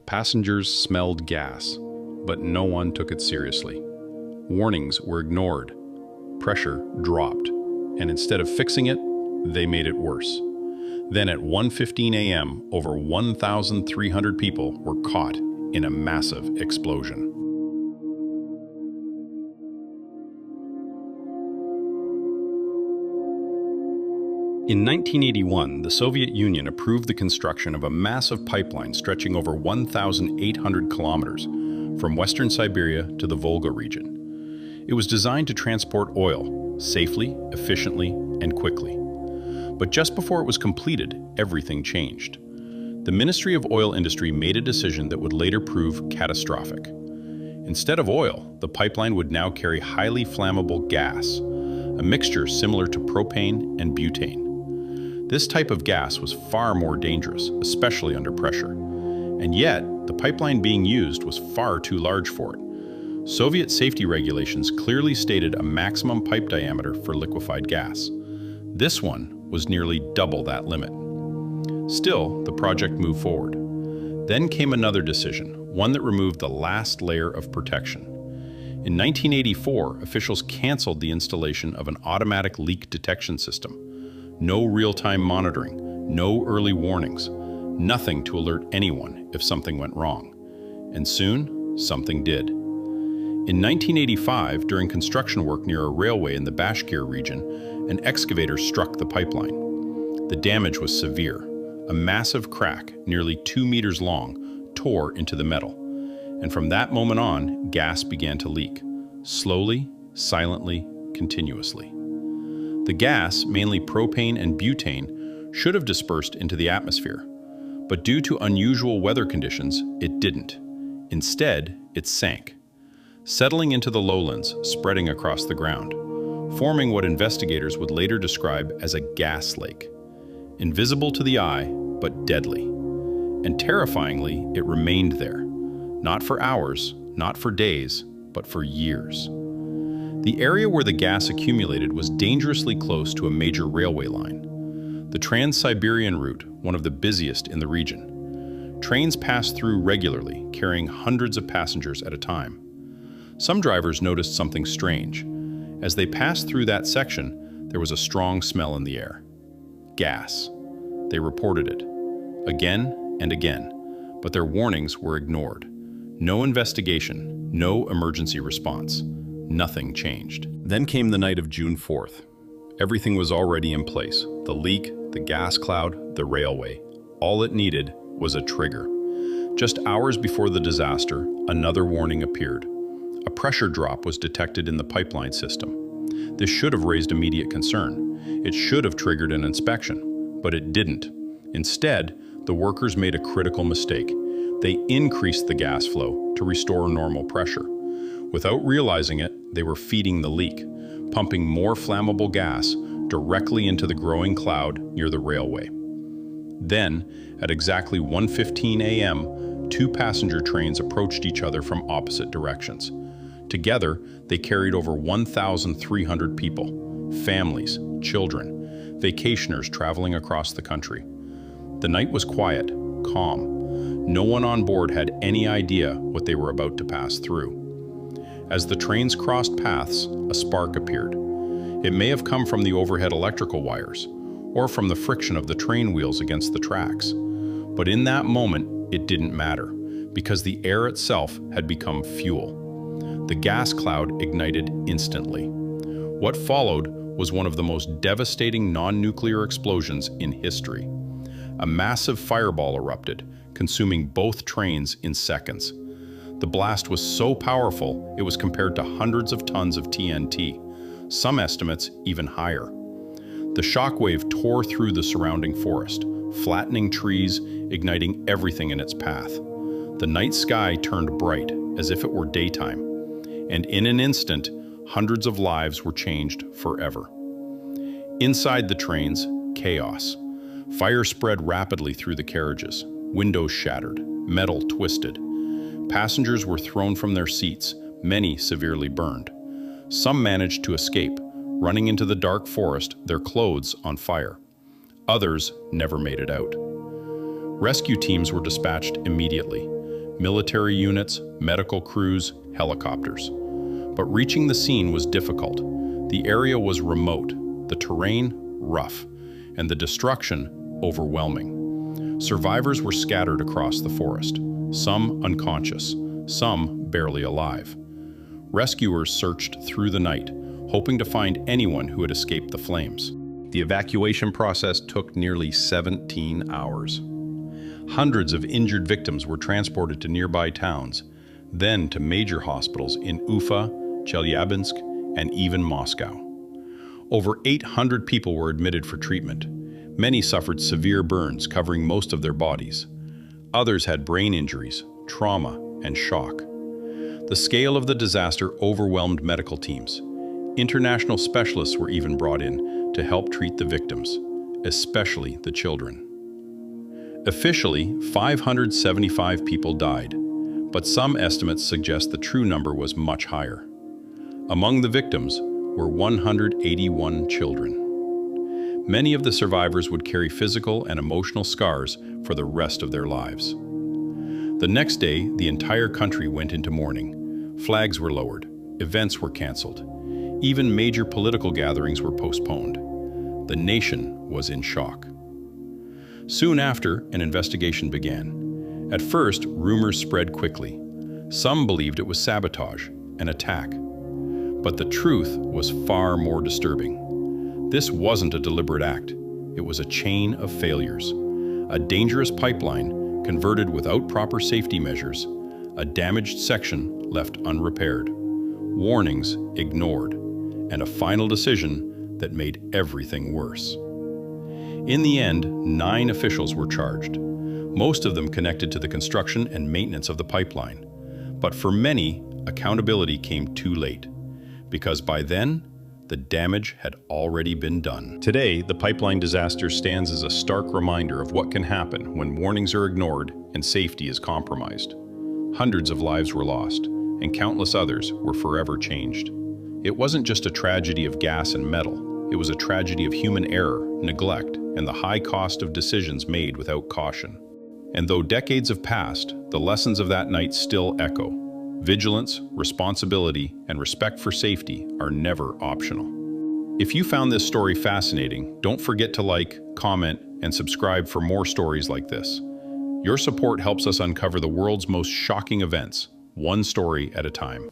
Passengers smelled gas, but no one took it seriously. Warnings were ignored, pressure dropped, and instead of fixing it, they made it worse. Then at 1:15 a.m., over 1,300 people were caught in a massive explosion. In 1981, the Soviet Union approved the construction of a massive pipeline stretching over 1,800 kilometers from western Siberia to the Volga region. It was designed to transport oil safely, efficiently, and quickly. But just before it was completed, everything changed. The Ministry of Oil Industry made a decision that would later prove catastrophic. Instead of oil, the pipeline would now carry highly flammable gas, a mixture similar to propane and butane. This type of gas was far more dangerous, especially under pressure. And yet, the pipeline being used was far too large for it. Soviet safety regulations clearly stated a maximum pipe diameter for liquefied gas. This one was nearly double that limit. Still, the project moved forward. Then came another decision, one that removed the last layer of protection. In 1984, officials canceled the installation of an automatic leak detection system. No real-time monitoring, no early warnings, nothing to alert anyone if something went wrong. And soon, something did. In 1985, during construction work near a railway in the Bashkir region, an excavator struck the pipeline. The damage was severe. A massive crack, nearly 2 meters long, tore into the metal. And from that moment on, gas began to leak. Slowly, silently, continuously. The gas, mainly propane and butane, should have dispersed into the atmosphere. But due to unusual weather conditions, it didn't. Instead, it sank, settling into the lowlands, spreading across the ground, forming what investigators would later describe as a gas lake. Invisible to the eye, but deadly. And terrifyingly, it remained there. Not for hours, not for days, but for years. The area where the gas accumulated was dangerously close to a major railway line. The Trans-Siberian route, one of the busiest in the region. Trains passed through regularly, carrying hundreds of passengers at a time. Some drivers noticed something strange. As they passed through that section, there was a strong smell in the air. Gas. They reported it, again and again, but their warnings were ignored. No investigation, no emergency response. Nothing changed. Then came the night of June 4th. Everything was already in place. The leak, the gas cloud, the railway. All it needed was a trigger. Just hours before the disaster, another warning appeared. A pressure drop was detected in the pipeline system. This should have raised immediate concern. It should have triggered an inspection, but it didn't. Instead, the workers made a critical mistake. They increased the gas flow to restore normal pressure. Without realizing it, they were feeding the leak, pumping more flammable gas directly into the growing cloud near the railway. Then, at exactly 1:15 a.m., 2 passenger trains approached each other from opposite directions. Together, they carried over 1,300 people, families, children, vacationers traveling across the country. The night was quiet, calm. No one on board had any idea what they were about to pass through. As the trains crossed paths, a spark appeared. It may have come from the overhead electrical wires, or from the friction of the train wheels against the tracks. But in that moment, it didn't matter, because the air itself had become fuel. The gas cloud ignited instantly. What followed was one of the most devastating non-nuclear explosions in history. A massive fireball erupted, consuming both trains in seconds. The blast was so powerful, it was compared to hundreds of tons of TNT, some estimates even higher. The shockwave tore through the surrounding forest, flattening trees, igniting everything in its path. The night sky turned bright, as if it were daytime, and in an instant, hundreds of lives were changed forever. Inside the trains, chaos. Fire spread rapidly through the carriages, windows shattered, metal twisted. Passengers were thrown from their seats, many severely burned. Some managed to escape, running into the dark forest, their clothes on fire. Others never made it out. Rescue teams were dispatched immediately. military units, medical crews, helicopters. But reaching the scene was difficult. The area was remote, the terrain rough, and the destruction overwhelming. Survivors were scattered across the forest, some unconscious, some barely alive. Rescuers searched through the night, hoping to find anyone who had escaped the flames. The evacuation process took nearly 17 hours. Hundreds of injured victims were transported to nearby towns, then to major hospitals in Ufa, Chelyabinsk, and even Moscow. Over 800 people were admitted for treatment. Many suffered severe burns covering most of their bodies. Others had brain injuries, trauma, and shock. The scale of the disaster overwhelmed medical teams. International specialists were even brought in to help treat the victims, especially the children. Officially, 575 people died, but some estimates suggest the true number was much higher. Among the victims were 181 children. Many of the survivors would carry physical and emotional scars for the rest of their lives. The next day, the entire country went into mourning. Flags were lowered, events were canceled. Even major political gatherings were postponed. The nation was in shock. Soon after, an investigation began. At first, rumors spread quickly. Some believed it was sabotage, an attack. But the truth was far more disturbing. This wasn't a deliberate act. It was a chain of failures. A dangerous pipeline converted without proper safety measures, a damaged section left unrepaired, warnings ignored, and a final decision that made everything worse. In the end, 9 officials were charged, most of them connected to the construction and maintenance of the pipeline. But for many, accountability came too late, because by then, the damage had already been done. Today, the pipeline disaster stands as a stark reminder of what can happen when warnings are ignored and safety is compromised. Hundreds of lives were lost, and countless others were forever changed. It wasn't just a tragedy of gas and metal. It was a tragedy of human error, neglect, and the high cost of decisions made without caution. And though decades have passed, the lessons of that night still echo. Vigilance, responsibility, and respect for safety are never optional. If you found this story fascinating, don't forget to like, comment, and subscribe for more stories like this. Your support helps us uncover the world's most shocking events, one story at a time.